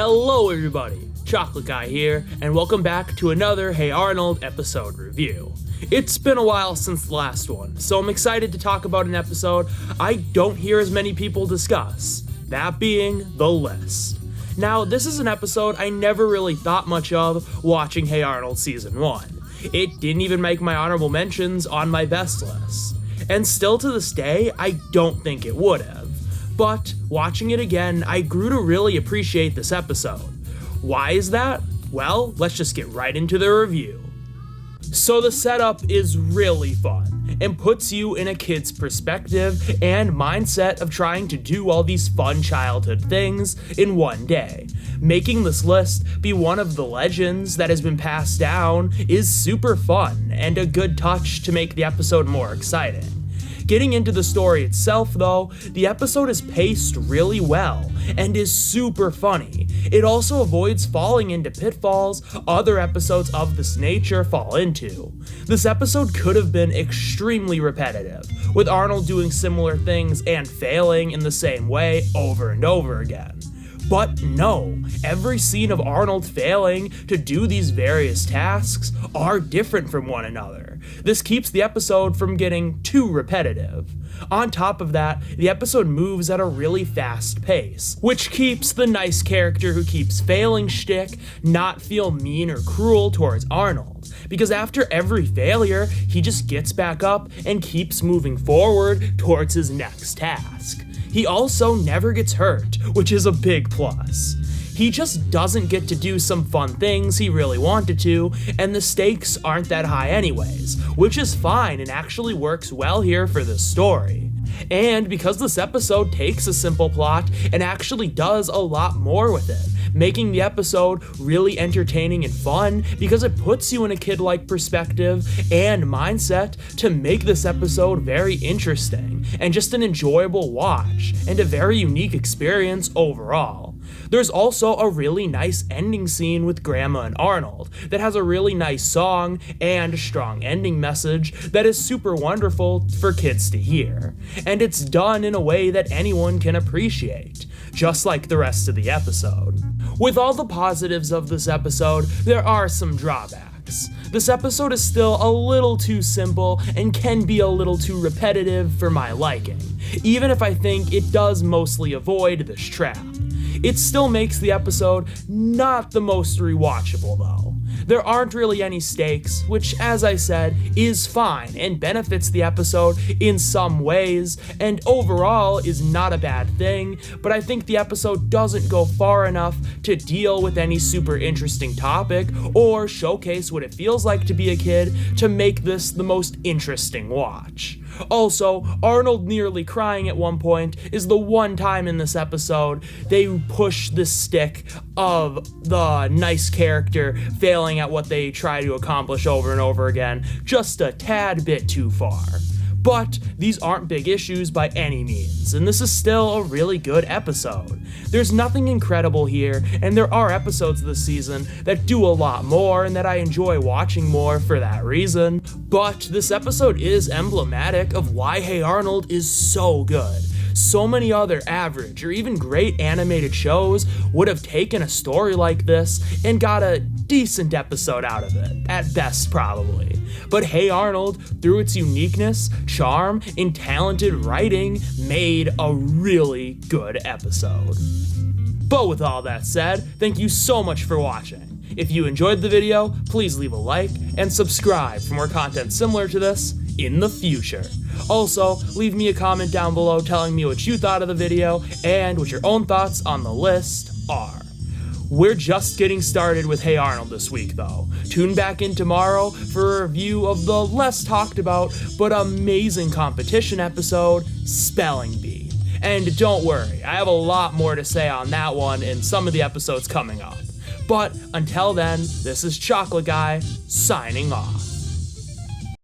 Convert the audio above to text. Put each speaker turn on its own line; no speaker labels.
Hello everybody, Chocolate Guy here, and welcome back to another Hey Arnold episode review. It's been a while since the last one, so I'm excited to talk about an episode I don't hear as many people discuss, that being The List. Now, this is an episode I never really thought much of watching Hey Arnold Season 1. It didn't even make my honorable mentions on my best list. And still to this day, I don't think it would have. But watching it again, I grew to really appreciate this episode. Why is that? Well, let's just get right into the review. So the setup is really fun and puts you in a kid's perspective and mindset of trying to do all these fun childhood things in one day. Making this list be one of the legends that has been passed down is super fun and a good touch to make the episode more exciting. Getting into the story itself though, the episode is paced really well and is super funny. It also avoids falling into pitfalls other episodes of this nature fall into. This episode could have been extremely repetitive, with Arnold doing similar things and failing in the same way over and over again. But no, every scene of Arnold failing to do these various tasks are different from one another. This keeps the episode from getting too repetitive. On top of that, the episode moves at a really fast pace, which keeps the nice character who keeps failing shtick not feel mean or cruel towards Arnold. Because after every failure, he just gets back up and keeps moving forward towards his next task. He also never gets hurt, which is a big plus. He just doesn't get to do some fun things he really wanted to, and the stakes aren't that high anyways, which is fine and actually works well here for this story. And because this episode takes a simple plot and actually does a lot more with it, making the episode really entertaining and fun because it puts you in a kid-like perspective and mindset to make this episode very interesting and just an enjoyable watch and a very unique experience overall. There's also a really nice ending scene with Grandma and Arnold that has a really nice song and a strong ending message that is super wonderful for kids to hear. And it's done in a way that anyone can appreciate, just like the rest of the episode. With all the positives of this episode, there are some drawbacks. This episode is still a little too simple and can be a little too repetitive for my liking, even if I think it does mostly avoid this trap. It still makes the episode not the most rewatchable though. There aren't really any stakes, which as I said, is fine and benefits the episode in some ways, and overall is not a bad thing, but I think the episode doesn't go far enough to deal with any super interesting topic or showcase what it feels like to be a kid to make this the most interesting watch. Also, Arnold nearly crying at one point is the one time in this episode they push the stick of the nice character failing at what they try to accomplish over and over again just a tad bit too far. But these aren't big issues by any means, and this is still a really good episode. There's nothing incredible here, and there are episodes this season that do a lot more and that I enjoy watching more for that reason. But this episode is emblematic of why Hey Arnold is so good. So many other average or even great animated shows would have taken a story like this and got a decent episode out of it, at best probably. But Hey Arnold, through its uniqueness, charm, and talented writing, made a really good episode. But with all that said, thank you so much for watching. If you enjoyed the video, please leave a like and subscribe for more content similar to this in the future. Also, leave me a comment down below telling me what you thought of the video and what your own thoughts on the list are. We're just getting started with Hey Arnold this week though. Tune back in tomorrow for a review of the less talked about but amazing competition episode, Spelling Bee. And don't worry, I have a lot more to say on that one in some of the episodes coming up. But until then, this is Chocolate Guy, signing off.